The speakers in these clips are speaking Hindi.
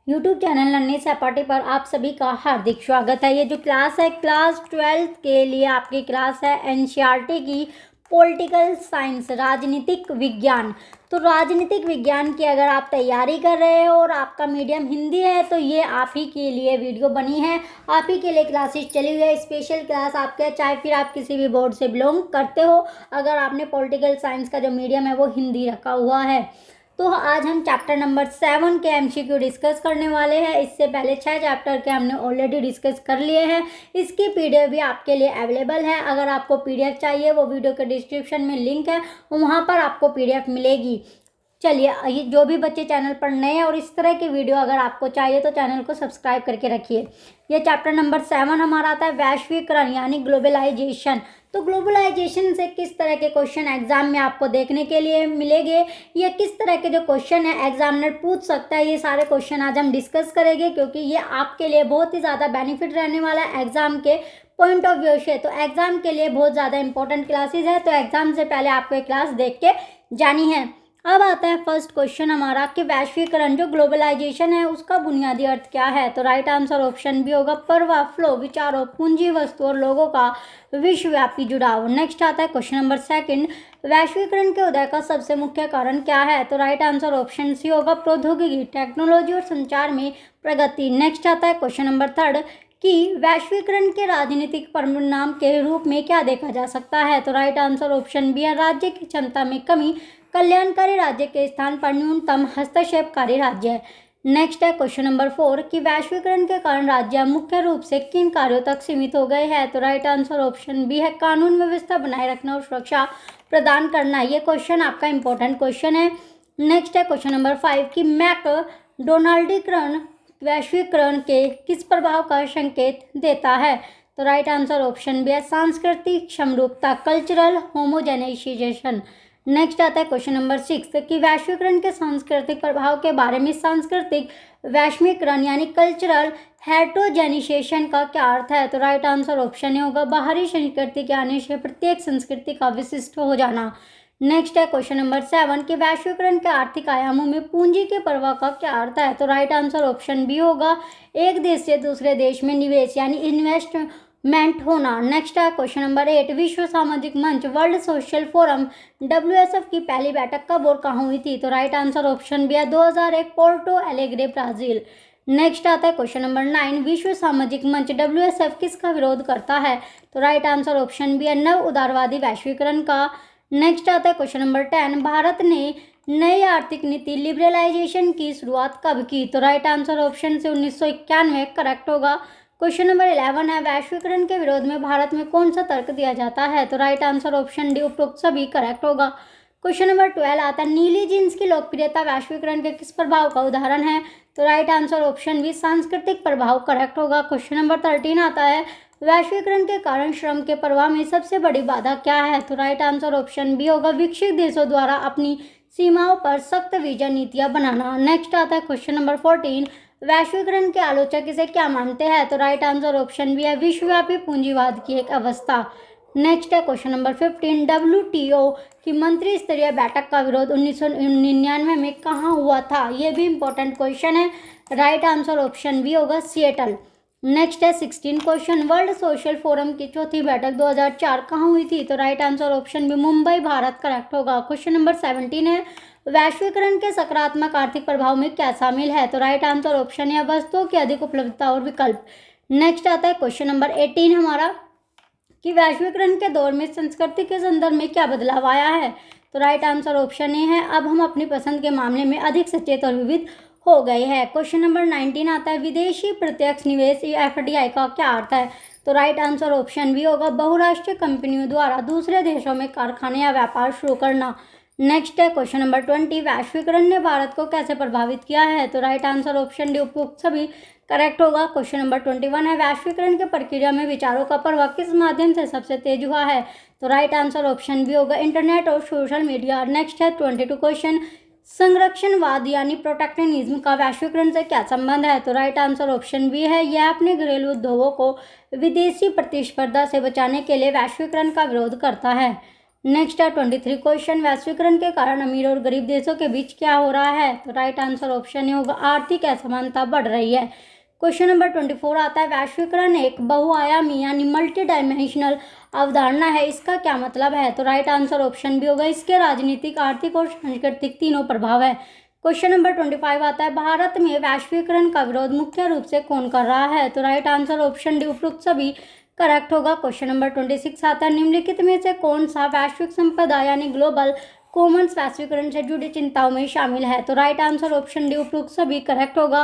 यूट्यूब चैनल नन्ही सहपाठी पर आप सभी का हार्दिक स्वागत है। ये जो क्लास है क्लास 12th के लिए आपकी क्लास है एनसीईआरटी की पॉलिटिकल साइंस राजनीतिक विज्ञान। तो राजनीतिक विज्ञान की अगर आप तैयारी कर रहे हो और आपका मीडियम हिंदी है तो ये आप ही के लिए वीडियो बनी है, आप ही के लिए क्लासेस चली हुई है। स्पेशल क्लास आपके, चाहे फिर आप किसी भी बोर्ड से बिलोंग करते हो, अगर आपने पॉलिटिकल साइंस का जो मीडियम है वो हिंदी रखा हुआ है। तो आज हम चैप्टर नंबर 7 के एमसीक्यू डिस्कस करने वाले हैं। इससे पहले 6 चैप्टर के हमने ऑलरेडी डिस्कस कर लिए हैं। इसकी पीडीएफ भी आपके लिए अवेलेबल है। अगर आपको पीडीएफ चाहिए, वो वीडियो के डिस्क्रिप्शन में लिंक है, वहाँ पर आपको पीडीएफ मिलेगी। चलिए, जो भी बच्चे चैनल पर नए हैं और इस तरह की वीडियो अगर आपको चाहिए तो चैनल को सब्सक्राइब करके रखिए। ये चैप्टर नंबर 7 हमारा आता है वैश्वीकरण यानी ग्लोबलाइजेशन। तो ग्लोबलाइजेशन से किस तरह के क्वेश्चन एग्जाम में आपको देखने के लिए मिलेंगे, या किस तरह के जो क्वेश्चन है एग्जामिनर पूछ सकता है, ये सारे क्वेश्चन आज हम डिस्कस करेंगे, क्योंकि ये आपके लिए बहुत ही ज़्यादा बेनिफिट रहने वाला है एग्जाम के पॉइंट ऑफ व्यू से। तो एग्जाम के लिए बहुत ज़्यादा इंपॉर्टेंट क्लासेज है, तो एग्जाम से पहले आपको एक क्लास देख के जानी है। अब आता है फर्स्ट क्वेश्चन हमारा कि वैश्वीकरण जो ग्लोबलाइजेशन है उसका बुनियादी अर्थ क्या है। तो राइट आंसर ऑप्शन बी होगा प्रवाह, फ्लो, विचारों, पूंजी, वस्तु और लोगों का विश्वव्यापी जुड़ाव। नेक्स्ट आता है क्वेश्चन नंबर 2, वैश्वीकरण के उदय का सबसे मुख्य कारण क्या है। तो राइट आंसर ऑप्शन सी होगा प्रौद्योगिकी, टेक्नोलॉजी और संचार में प्रगति। नेक्स्ट आता है क्वेश्चन नंबर 3 कि वैश्वीकरण के राजनीतिक परिणाम के रूप में क्या देखा जा सकता है। तो राइट आंसर ऑप्शन बी है राज्य की क्षमता में कमी, कल्याणकारी राज्य के स्थान पर न्यूनतम हस्तक्षेपकारी राज्य है। नेक्स्ट है क्वेश्चन नंबर 4 कि वैश्वीकरण के कारण राज्य मुख्य रूप से किन कार्यों तक सीमित हो गए हैं। तो राइट आंसर ऑप्शन बी है कानून व्यवस्था बनाए रखना और सुरक्षा प्रदान करना। ये क्वेश्चन आपका इंपॉर्टेंट क्वेश्चन है। नेक्स्ट है क्वेश्चन नंबर 5 कि मैकडोनाल्डीकरण वैश्वीकरण के किस प्रभाव का संकेत देता है। तो राइट आंसर ऑप्शन बी है सांस्कृतिक समरूपता, कल्चरल होमोजेनाइजेशन। नेक्स्ट आता है क्वेश्चन नंबर 6 कि वैश्वीकरण के सांस्कृतिक प्रभाव के बारे में सांस्कृतिक वैश्वीकरण यानी कल्चरल हेट्रोजेनाइजेशन का क्या अर्थ है। तो राइट आंसर ऑप्शन ए होगा बाहरी संस्कृति के आने से प्रत्येक संस्कृति का विशिष्ट हो जाना। नेक्स्ट है क्वेश्चन नंबर 7 कि वैश्वीकरण के आर्थिक आयामों में पूंजी के प्रवाह का क्या अर्थ है। तो राइट आंसर ऑप्शन बी होगा एक देश से दूसरे देश में निवेश यानी इन्वेस्टमेंट होना। नेक्स्ट है क्वेश्चन नंबर 8 विश्व सामाजिक मंच वर्ल्ड सोशल फोरम WSF की पहली बैठक कब और कहाँ हुई थी। तो राइट आंसर ऑप्शन बी है 2001 पोर्टो एलेग्रे ब्राजील। नेक्स्ट आता है क्वेश्चन नंबर 9 विश्व सामाजिक मंच WSF किसका विरोध करता है। तो राइट आंसर ऑप्शन बी है नव उदारवादी वैश्वीकरण का। नेक्स्ट आता है क्वेश्चन नंबर 10 भारत ने नई आर्थिक नीति लिबरलाइजेशन की शुरुआत कब की। तो राइट आंसर ऑप्शन से 1991 करेक्ट होगा। क्वेश्चन नंबर 11 है वैश्वीकरण के विरोध में भारत में कौन सा तर्क दिया जाता है। तो राइट आंसर ऑप्शन डी उपरोक्त सभी करेक्ट होगा। क्वेश्चन नंबर 12 आता है नीली जींस की लोकप्रियता वैश्वीकरण के किस प्रभाव का उदाहरण है। तो राइट आंसर ऑप्शन बी सांस्कृतिक प्रभाव करेक्ट होगा। क्वेश्चन नंबर 13 आता है वैश्वीकरण के कारण श्रम के प्रवाह में सबसे बड़ी बाधा क्या है। तो राइट आंसर ऑप्शन बी होगा विकसित देशों द्वारा अपनी सीमाओं पर सख्त वीजा नीतियां बनाना। नेक्स्ट आता है क्वेश्चन नंबर 14 वैश्वीकरण के आलोचक इसे क्या मानते हैं। तो राइट आंसर ऑप्शन बी है विश्वव्यापी पूंजीवाद की एक अवस्था। नेक्स्ट है क्वेश्चन नंबर 15 WTO की मंत्री स्तरीय बैठक का विरोध 1999 में कहाँ हुआ था। ये भी इंपॉर्टेंट क्वेश्चन है। राइट आंसर ऑप्शन बी होगा सिएटल। नेक्स्ट है 16 क्वेश्चन वर्ल्ड सोशल फोरम की चौथी बैठक 2004 कहाँ हुई थी। तो right answer option B Mumbai Bharat correct होगा। क्वेश्चन नंबर 17 है वैश्वीकरण के सकारात्मक आर्थिक प्रभाव में क्या शामिल है। तो राइट आंसर ऑप्शन है वस्तुओं की अधिक उपलब्धता और विकल्प। नेक्स्ट आता है क्वेश्चन नंबर 18 हमारा कि वैश्वीकरण के दौर में संस्कृति के संदर्भ में क्या बदलाव आया है। तो राइट आंसर ऑप्शन ए है अब हम अपनी पसंद के मामले में अधिक सचेत और विविध हो गए हैं। क्वेश्चन नंबर 19 आता है विदेशी प्रत्यक्ष निवेश FDI का क्या अर्थ है। तो राइट आंसर ऑप्शन बी होगा बहुराष्ट्रीय कंपनियों द्वारा दूसरे देशों में कारखाने या व्यापार शुरू करना। नेक्स्ट है क्वेश्चन नंबर 20 वैश्वीकरण ने भारत को कैसे प्रभावित किया है। तो राइट आंसर ऑप्शन डी उपयुक्त सभी करेक्ट होगा। क्वेश्चन नंबर 21 है वैश्वीकरण की प्रक्रिया में विचारों का प्रवाह किस माध्यम से सबसे तेज हुआ है। तो राइट आंसर ऑप्शन बी होगा इंटरनेट और सोशल मीडिया। नेक्स्ट है 22 क्वेश्चन संरक्षणवाद यानी प्रोटेक्शनिज्म का वैश्वीकरण से क्या संबंध है। तो राइट आंसर ऑप्शन बी है यह अपने घरेलू उद्योगों को विदेशी प्रतिस्पर्धा से बचाने के लिए वैश्वीकरण का विरोध करता है। नेक्स्ट है 23 क्वेश्चन, वैश्वीकरण के कारण अमीर और गरीब देशों के बीच क्या हो रहा है? तो राइट आंसर ऑप्शन ए होगा आर्थिक असमानता बढ़ रही है। क्वेश्चन नंबर 24 आता है, वैश्वीकरण एक बहुआयामी यानी मल्टी डायमेंशनल अवधारणा है, इसका क्या मतलब है? तो राइट आंसर ऑप्शन बी होगा इसके राजनीतिक, आर्थिक और सांस्कृतिक तीनों प्रभाव है। क्वेश्चन नंबर 25 आता है, भारत में वैश्वीकरण का विरोध मुख्य रूप से कौन कर रहा है? तो राइट आंसर ऑप्शन डी उपरोक्त सभी करेक्ट होगा। क्वेश्चन नंबर 26 आता है, निम्नलिखित में से कौन सा वैश्विक संपदा यानी ग्लोबल कॉमन्स वैश्वीकरण से जुड़ी चिंताओं में शामिल है? तो राइट आंसर ऑप्शन डी उपरोक्त सभी करेक्ट होगा।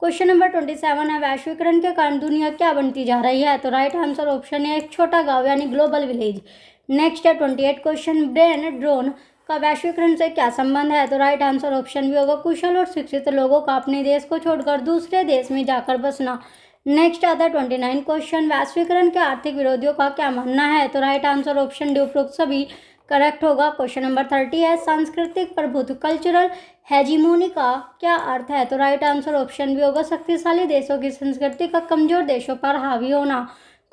क्वेश्चन नंबर 27 है, वैश्वीकरण के कारण दुनिया क्या बनती जा रही है? तो राइट आंसर ऑप्शन है एक छोटा गांव यानी ग्लोबल विलेज। नेक्स्ट है 28 क्वेश्चन, ब्रेन ड्रोन का वैश्वीकरण से क्या संबंध है? तो राइट आंसर ऑप्शन भी होगा कुशल और शिक्षित लोगों का अपने देश को छोड़कर दूसरे देश में जाकर बसना। नेक्स्ट आता है 29 क्वेश्चन, वैश्वीकरण के आर्थिक विरोधियों का क्या मानना है? तो राइट आंसर ऑप्शन डी उपरोक्त सभी करेक्ट होगा। क्वेश्चन नंबर 30 है, सांस्कृतिक प्रभुत्व कल्चरल हेजिमोनी का क्या अर्थ है? तो राइट आंसर ऑप्शन भी होगा शक्तिशाली देशों की संस्कृति का कमजोर देशों पर हावी होना।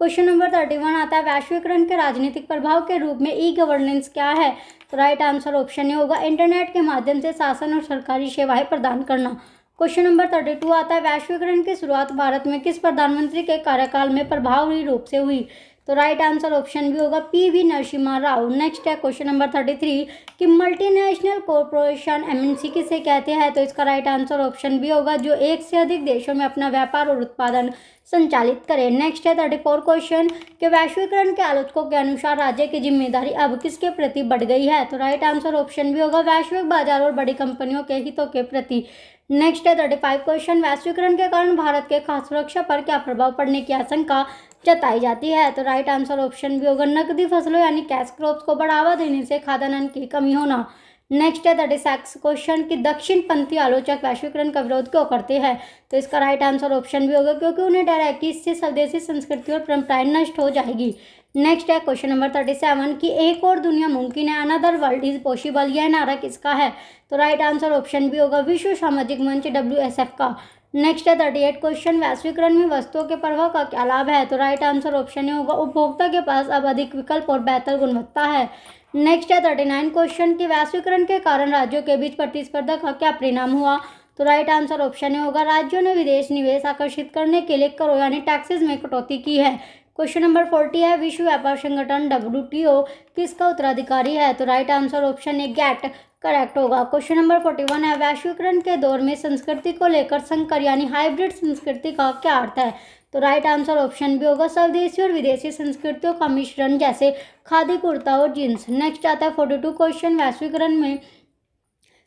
क्वेश्चन नंबर 31 आता है, वैश्वीकरण के राजनीतिक प्रभाव के रूप में ई गवर्नेंस क्या है? तो राइट आंसर ऑप्शन ए होगा इंटरनेट के माध्यम से शासन और सरकारी सेवाएं प्रदान करना। क्वेश्चन नंबर 32 आता है, वैश्वीकरण की शुरुआत भारत में किस प्रधानमंत्री के कार्यकाल में प्रभावी रूप से हुई? तो राइट आंसर ऑप्शन भी होगा पीवी नरसिम्हा राव। नेक्स्ट है क्वेश्चन नंबर 33 कि मल्टीनेशनल कॉरपोरेशन एमएनसी किसे कहते हैं? तो इसका राइट आंसर ऑप्शन भी होगा जो एक से अधिक देशों में अपना व्यापार और उत्पादन संचालित करे। नेक्स्ट है 34 क्वेश्चन कि वैश्वीकरण के आलोचकों के अनुसार राज्य की जिम्मेदारी अब किसके प्रति बढ़ गई है? तो राइट आंसर ऑप्शन भी होगा वैश्विक बाजार और बड़ी कंपनियों के हितों के प्रति। नेक्स्ट है 35 क्वेश्चन, वैश्वीकरण के कारण भारत के खाद्य सुरक्षा पर क्या प्रभाव पड़ने की आशंका जताई जाती है? तो राइट आंसर ऑप्शन भी होगा नकदी फसलों यानी कैश क्रॉप्स को बढ़ावा देने से खाद्यान्न की कमी होना। नेक्स्ट है 36 क्वेश्चन कि दक्षिणपंथी आलोचक वैश्वीकरण का विरोध क्यों करते हैं? तो इसका राइट आंसर ऑप्शन भी होगा क्योंकि उन्हें डर है कि इससे स्वदेशी संस्कृति और परंपराएं नष्ट हो जाएगी। नेक्स्ट है क्वेश्चन नंबर 37 कि एक और दुनिया मुमकिन है, अनदर वर्ल्ड इज पॉसिबल, यह नारा किसका है? तो राइट आंसर ऑप्शन भी होगा विश्व सामाजिक मंच WSF का। नेक्स्ट है 38 क्वेश्चन, वैश्वीकरण में वस्तुओं के प्रभाव का क्या लाभ है? तो राइट आंसर ऑप्शन ए होगा उपभोक्ता के पास अब अधिक विकल्प और बेहतर गुणवत्ता है। नेक्स्ट है 39 क्वेश्चन कि वैश्वीकरण के कारण राज्यों के बीच प्रतिस्पर्धा का क्या परिणाम हुआ? तो राइट आंसर ऑप्शन ए होगा राज्यों ने विदेश निवेश आकर्षित करने के लिए करों यानी टैक्सेस में कटौती की है। क्वेश्चन नंबर 40 है, विश्व व्यापार संगठन WTO किसका उत्तराधिकारी है? तो right answer option A GATT correct होगा। क्वेश्चन नंबर 41 है, वैश्वीकरण के दौर में संस्कृति को लेकर संकर यानी हाइब्रिड संस्कृति का क्या अर्थ है? तो राइट आंसर ऑप्शन भी होगा स्वदेशी और विदेशी संस्कृतियों का मिश्रण जैसे खादी, कुर्ता और जींस। नेक्स्ट आता है 42 क्वेश्चन, वैश्वीकरण में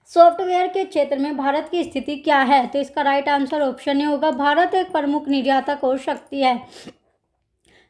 सॉफ्टवेयर के क्षेत्र में भारत की स्थिति क्या है? तो इसका राइट आंसर ऑप्शन ए होगा भारत एक प्रमुख निर्यातक और शक्ति है।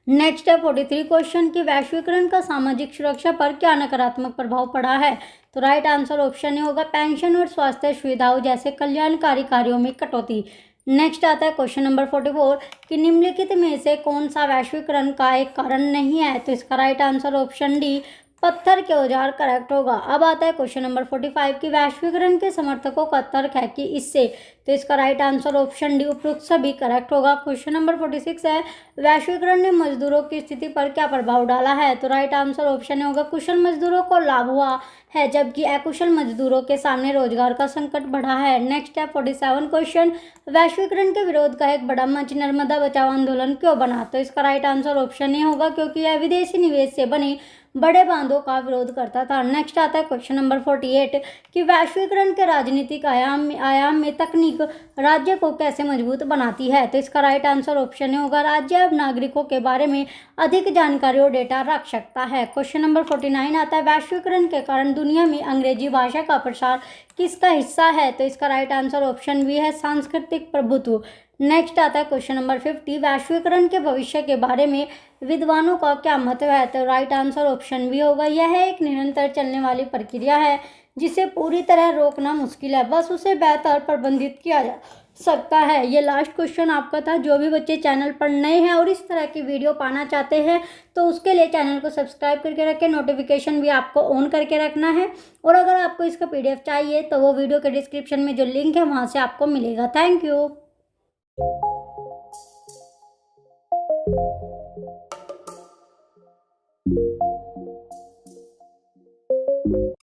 नेक्स्ट है 43 क्वेश्चन की वैश्वीकरण का सामाजिक सुरक्षा पर क्या नकारात्मक प्रभाव पड़ा है? तो राइट आंसर ऑप्शन ए होगा पेंशन और स्वास्थ्य सुविधाओं जैसे कल्याणकारी कार्यों में कटौती। नेक्स्ट आता है क्वेश्चन नंबर 44 कि निम्नलिखित में से कौन सा वैश्वीकरण का एक कारण नहीं है? तो इसका राइट आंसर ऑप्शन डी पत्थर के औजार करेक्ट होगा। अब आता है क्वेश्चन नंबर 45 की वैश्वीकरण के समर्थकों का तर्क है कि इससे, तो इसका राइट आंसर ऑप्शन डी उपरोक्त सभी करेक्ट होगा। क्वेश्चन नंबर 46 है, वैश्वीकरण ने मजदूरों की स्थिति पर क्या प्रभाव डाला है? तो राइट आंसर ऑप्शन होगा कुशल मजदूरों को लाभ हुआ है जबकि अकुशल मजदूरों के सामने रोजगार का संकट बढ़ा है। नेक्स्ट है 47 क्वेश्चन, वैश्वीकरण के विरोध का एक बड़ा मंच नर्मदा बचाओ आंदोलन क्यों बना? तो इसका राइट आंसर ऑप्शन ए होगा क्योंकि यह विदेशी निवेश से बने बड़े बांधों का विरोध करता था। नेक्स्ट आता है क्वेश्चन नंबर 48 कि वैश्वीकरण के राजनीतिक आयाम में तकनीक राज्य को कैसे मजबूत बनाती है? तो इसका राइट आंसर ऑप्शन होगा राज्य अब नागरिकों के बारे में अधिक जानकारी और डेटा रख सकता है। क्वेश्चन नंबर 49 आता है वैश्वीकरण के कारण दुनिया में अंग्रेजी भाषा का प्रसार किसका हिस्सा है? तो इसका राइट आंसर ऑप्शन भी है सांस्कृतिक प्रभुत्व। नेक्स्ट आता है क्वेश्चन नंबर 50 वैश्वीकरण के भविष्य के बारे में विद्वानों का क्या महत्व है? तो राइट आंसर ऑप्शन भी होगा यह एक निरंतर चलने वाली प्रक्रिया है जिसे पूरी तरह रोकना मुश्किल है, बस उसे बेहतर प्रबंधित किया जा सकता है। ये लास्ट क्वेश्चन आपका था। जो भी बच्चे चैनल पर नए हैं और इस तरह की वीडियो पाना चाहते हैं तो उसके लिए चैनल को सब्सक्राइब करके रखें, नोटिफिकेशन भी आपको ऑन करके रखना है। और अगर आपको इसका PDF चाहिए तो वो वीडियो के डिस्क्रिप्शन में जो लिंक है वहाँ से आपको मिलेगा। Thank you.